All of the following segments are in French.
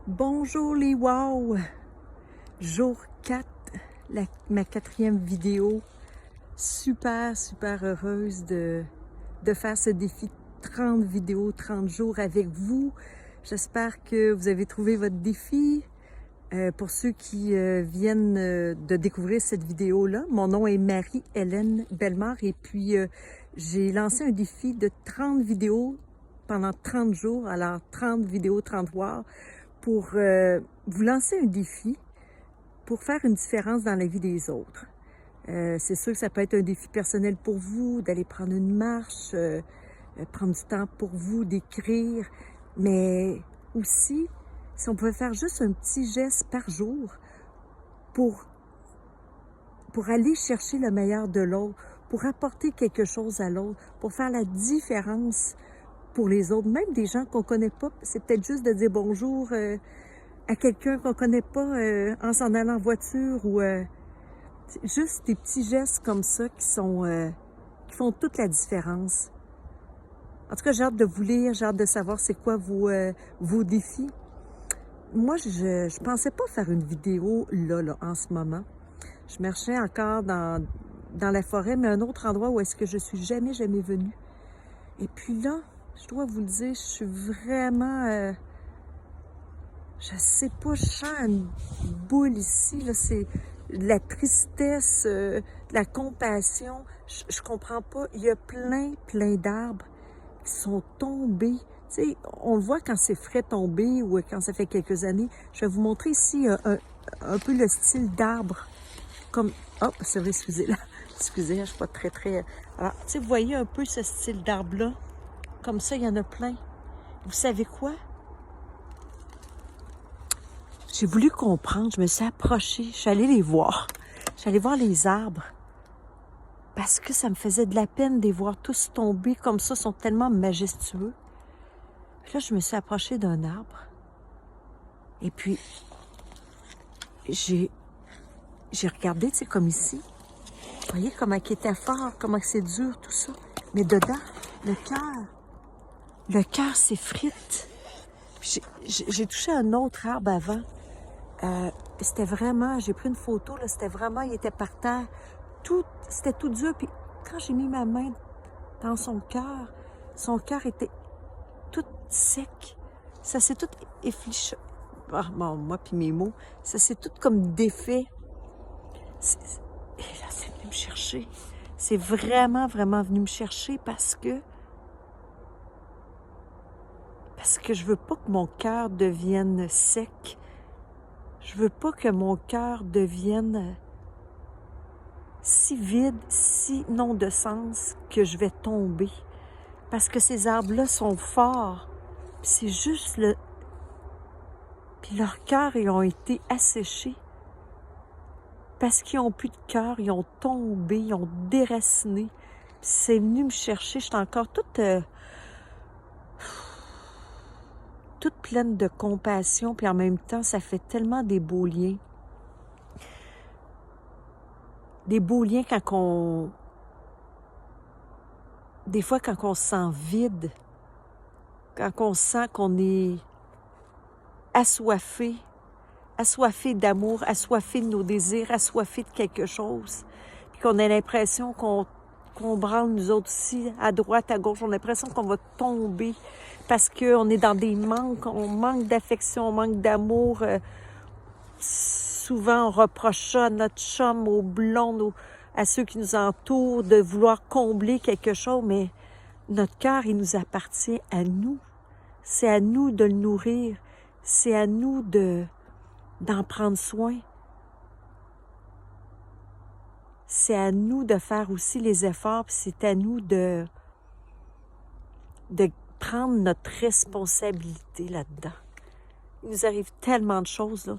Bonjour les wow! Jour 4, ma 4e vidéo. Super heureuse de faire ce défi 30 vidéos, 30 jours avec vous. J'espère que vous avez trouvé votre défi. Pour ceux qui viennent de découvrir cette vidéo-là, mon nom est Marie-Hélène Bellemare et puis j'ai lancé un défi de 30 vidéos pendant 30 jours. Alors 30 vidéos, 30 voix pour vous lancer un défi pour faire une différence dans la vie des autres. C'est sûr que ça peut être un défi personnel pour vous, d'aller prendre une marche, prendre du temps pour vous, d'écrire, mais aussi, si on pouvait faire juste un petit geste par jour pour aller chercher le meilleur de l'autre, pour apporter quelque chose à l'autre, pour faire la différence pour les autres, même des gens qu'on connaît pas, c'est peut-être juste de dire bonjour à quelqu'un qu'on connaît pas en s'en allant en voiture ou juste des petits gestes comme ça qui font toute la différence. En tout cas, j'ai hâte de vous lire, j'ai hâte de savoir c'est quoi vos défis. Moi, je pensais pas faire une vidéo là, en ce moment. Je marchais encore dans la forêt, mais un autre endroit où est-ce que je suis jamais venue. Et puis là, je dois vous le dire, je suis vraiment... je sais pas, je sens une boule ici, là, c'est de la tristesse, de la compassion. Je comprends pas. Il y a plein d'arbres qui sont tombés. Tu sais, on le voit quand c'est frais tombé ou quand ça fait quelques années. Je vais vous montrer ici un peu le style d'arbre. Comme... Oh, c'est vrai, excusez-là. Excusez, je suis pas très... Alors, tu sais, vous voyez un peu ce style d'arbre-là? Comme ça, il y en a plein. Vous savez quoi? J'ai voulu comprendre, je me suis approchée, je suis allée les voir. Je suis allée voir les arbres. Parce que ça me faisait de la peine de les voir tous tomber comme ça, ils sont tellement majestueux. Puis là, je me suis approchée d'un arbre. Et puis, j'ai regardé, tu sais, comme ici. Vous voyez comment il était fort, comment c'est dur, tout ça. Mais dedans, le cœur s'effrite. J'ai touché un autre arbre avant. C'était vraiment, j'ai pris une photo, là, c'était vraiment, il était par terre. C'était tout dur. Puis quand j'ai mis ma main dans son cœur était tout sec. Ça s'est tout effiché. Ah, bon, moi puis mes mots, ça s'est tout comme défait. Et là, c'est venu me chercher. C'est vraiment venu me chercher parce que je veux pas que mon cœur devienne sec. Je veux pas que mon cœur devienne si vide, si non de sens que je vais tomber. Parce que ces arbres-là sont forts. C'est juste le... Puis leurs cœurs, ils ont été asséchés. Parce qu'ils n'ont plus de cœur, ils ont tombé, ils ont déraciné. C'est venu me chercher, j'étais encore toute pleine de compassion, puis en même temps, ça fait tellement des beaux liens. Des beaux liens des fois, quand on se sent vide, quand on sent qu'on est assoiffé d'amour, assoiffé de nos désirs, assoiffé de quelque chose, puis qu'on a l'impression qu'on branle nous autres aussi, à droite, à gauche, on a l'impression qu'on va tomber parce qu'on est dans des manques, on manque d'affection, on manque d'amour. Souvent, on reproche ça à notre chum, aux blondes, à ceux qui nous entourent, de vouloir combler quelque chose, mais notre cœur, il nous appartient à nous. C'est à nous de le nourrir. C'est à nous d'en prendre soin. C'est à nous de faire aussi les efforts, puis c'est à nous de prendre notre responsabilité là-dedans. Il nous arrive tellement de choses, là,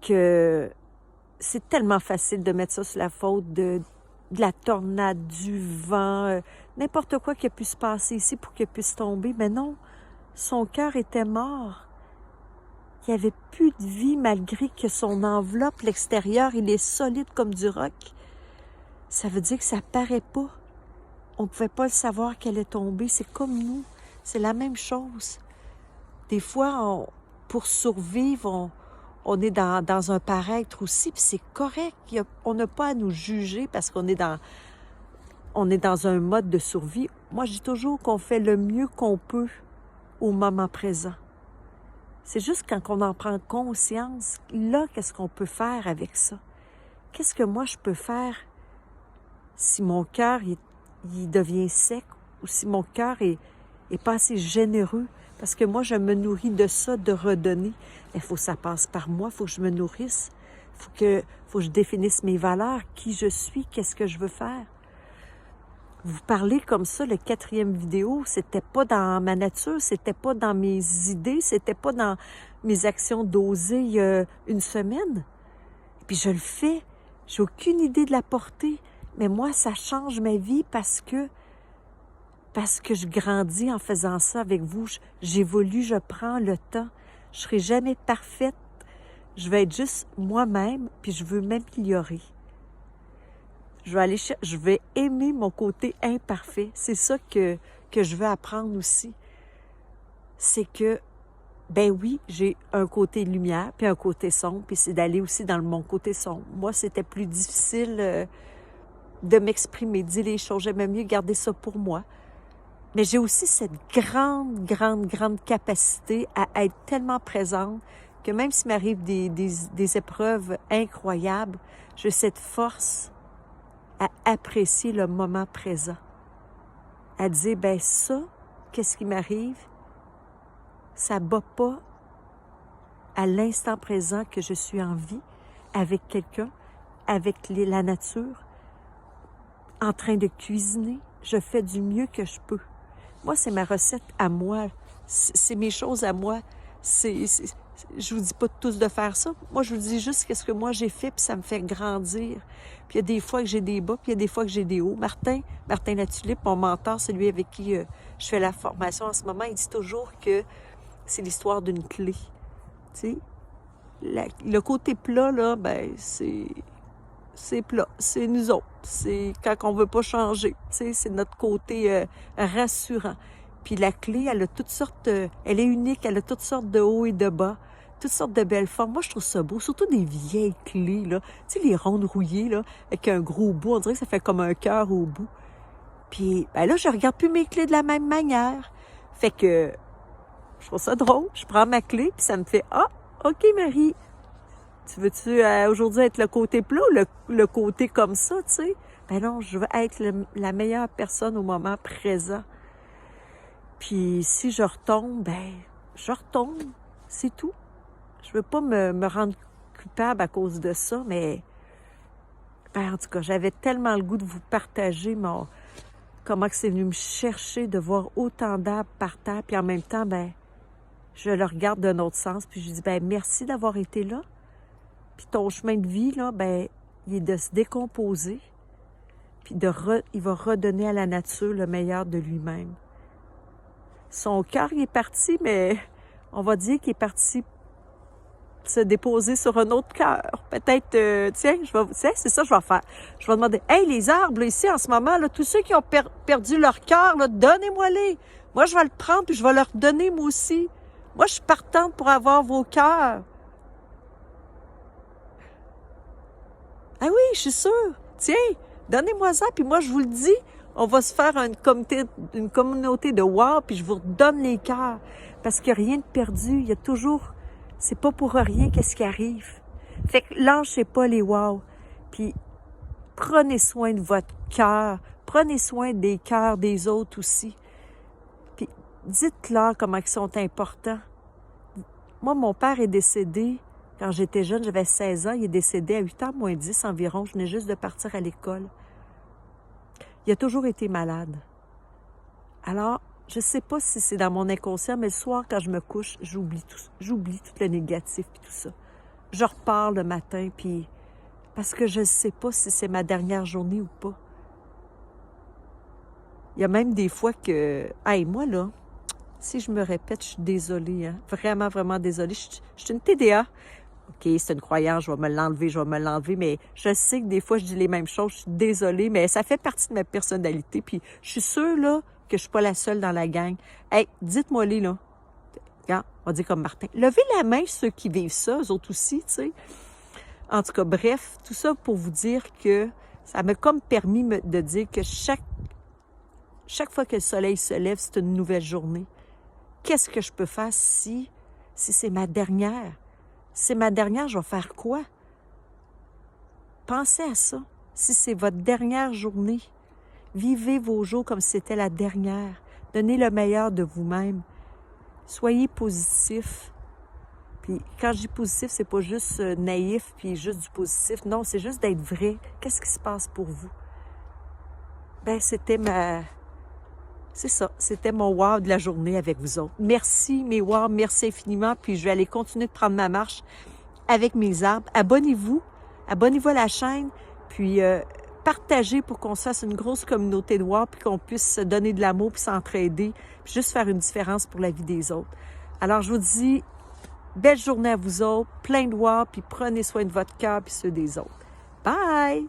que c'est tellement facile de mettre ça sur la faute de la tornade, du vent, n'importe quoi qui a pu se passer ici pour qu'il puisse tomber. Mais non, son cœur était mort. Il n'y avait plus de vie malgré que son enveloppe, l'extérieur, il est solide comme du roc. Ça veut dire que ça paraît pas. On ne pouvait pas le savoir qu'elle est tombée. C'est comme nous. C'est la même chose. Des fois, pour survivre, on est dans un paraître aussi, puis c'est correct. On n'a pas à nous juger parce qu'on est dans un mode de survie. Moi, je dis toujours qu'on fait le mieux qu'on peut au moment présent. C'est juste quand on en prend conscience, là, qu'est-ce qu'on peut faire avec ça? Qu'est-ce que moi, je peux faire si mon cœur il devient sec ou si mon cœur est pas assez généreux? Parce que moi, je me nourris de ça, de redonner. Il faut que ça passe par moi, il faut que je me nourrisse. Il faut que je définisse mes valeurs, qui je suis, qu'est-ce que je veux faire. Vous parlez comme ça, le 4e vidéo, c'était pas dans ma nature, c'était pas dans mes idées, c'était pas dans mes actions d'oser il y a une semaine. Puis je le fais, j'ai aucune idée de la portée, mais moi, ça change ma vie parce que je grandis en faisant ça avec vous. J'évolue, je prends le temps. Je serai jamais parfaite. Je vais être juste moi-même, puis je veux m'améliorer. Je vais aimer mon côté imparfait. C'est ça que je veux apprendre aussi. C'est que, ben oui, j'ai un côté lumière, puis un côté sombre, puis c'est d'aller aussi dans mon côté sombre. Moi, c'était plus difficile de m'exprimer, de dire les choses. J'aimais mieux garder ça pour moi. Mais j'ai aussi cette grande capacité à être tellement présente que même s'il m'arrive des épreuves incroyables, j'ai cette force à apprécier le moment présent. À dire, ben ça, qu'est-ce qui m'arrive? Ça bat pas à l'instant présent que je suis en vie, avec quelqu'un, avec la nature, en train de cuisiner. Je fais du mieux que je peux. Moi, c'est ma recette à moi. C'est mes choses à moi. Je vous dis pas tous de faire ça. Moi, je vous dis juste qu'est-ce que moi j'ai fait, puis ça me fait grandir. Puis il y a des fois que j'ai des bas, puis il y a des fois que j'ai des hauts. Martin Latulippe, mon mentor, celui avec qui je fais la formation en ce moment, il dit toujours que c'est l'histoire d'une clé. Tu sais, le côté plat, là, ben, c'est plat. C'est nous autres. C'est quand on veut pas changer. Tu sais, c'est notre côté rassurant. Puis la clé, elle a toutes sortes, elle est unique, elle a toutes sortes de hauts et de bas, toutes sortes de belles formes. Moi, je trouve ça beau, surtout des vieilles clés, là. Tu sais, les rondes rouillées, là, avec un gros bout. On dirait que ça fait comme un cœur au bout. Puis, ben là, je regarde plus mes clés de la même manière. Fait que, je trouve ça drôle. Je prends ma clé, puis ça me fait, ah, OK, Marie, tu veux-tu aujourd'hui être le côté plat ou le côté comme ça, tu sais? Ben non, je veux être la meilleure personne au moment présent. Puis si je retombe, ben je retombe, c'est tout. Je veux pas me rendre coupable à cause de ça, mais ben, en tout cas, j'avais tellement le goût de vous partager comment que c'est venu me chercher de voir autant d'arbres par terre, puis en même temps, ben je le regarde d'un autre sens, puis je dis, ben merci d'avoir été là. Puis ton chemin de vie, là, ben il est de se décomposer, puis il va redonner à la nature le meilleur de lui-même. Son cœur, il est parti, mais on va dire qu'il est parti se déposer sur un autre cœur. Peut-être, tiens, c'est ça que je vais faire. Je vais demander, hey, les arbres, là, ici, en ce moment, là, tous ceux qui ont perdu leur cœur, là, donnez-moi-les. Moi, je vais le prendre, puis je vais leur donner, moi aussi. Moi, je suis partante pour avoir vos cœurs. Ah oui, je suis sûre. Tiens, donnez-moi ça, puis moi, je vous le dis, on va se faire une communauté de wow, puis je vous redonne les cœurs. Parce qu'il n'y a rien de perdu. Il y a toujours, c'est pas pour rien qu'est-ce qui arrive. Fait que lâchez pas les wow. Puis prenez soin de votre cœur. Prenez soin des cœurs des autres aussi. Puis dites-leur comment ils sont importants. Moi, mon père est décédé quand j'étais jeune, j'avais 16 ans. Il est décédé à 8h moins 10 environ. Je venais juste de partir à l'école. Il a toujours été malade. Alors, je ne sais pas si c'est dans mon inconscient, mais le soir, quand je me couche, j'oublie tout le négatif et tout ça. Je repars le matin, puis parce que je ne sais pas si c'est ma dernière journée ou pas. Il y a même des fois que, hey, moi là, si je me répète, je suis désolée, hein? Vraiment, vraiment désolée. Je suis une TDA. OK, c'est une croyance, je vais me l'enlever, mais je sais que des fois, je dis les mêmes choses, je suis désolée, mais ça fait partie de ma personnalité, puis je suis sûre, là, que je suis pas la seule dans la gang. Hey, dites-moi-les, là. Regarde, on va dire comme Martin. Levez la main ceux qui vivent ça, eux autres aussi, tu sais. En tout cas, bref, tout ça pour vous dire que ça m'a comme permis de dire que chaque fois que le soleil se lève, c'est une nouvelle journée. Qu'est-ce que je peux faire si c'est ma dernière? Si c'est ma dernière, je vais faire quoi? Pensez à ça. Si c'est votre dernière journée, vivez vos jours comme si c'était la dernière. Donnez le meilleur de vous-même. Soyez positif. Puis quand je dis positif, c'est pas juste naïf puis juste du positif. Non, c'est juste d'être vrai. Qu'est-ce qui se passe pour vous? Ben, c'est ça, c'était mon wow de la journée avec vous autres. Merci, mes wow, merci infiniment. Puis je vais aller continuer de prendre ma marche avec mes arbres. Abonnez-vous à la chaîne. Puis partagez pour qu'on se fasse une grosse communauté de wow, puis qu'on puisse se donner de l'amour, puis s'entraider, puis juste faire une différence pour la vie des autres. Alors je vous dis, belle journée à vous autres, plein de wow, puis prenez soin de votre cœur puis ceux des autres. Bye!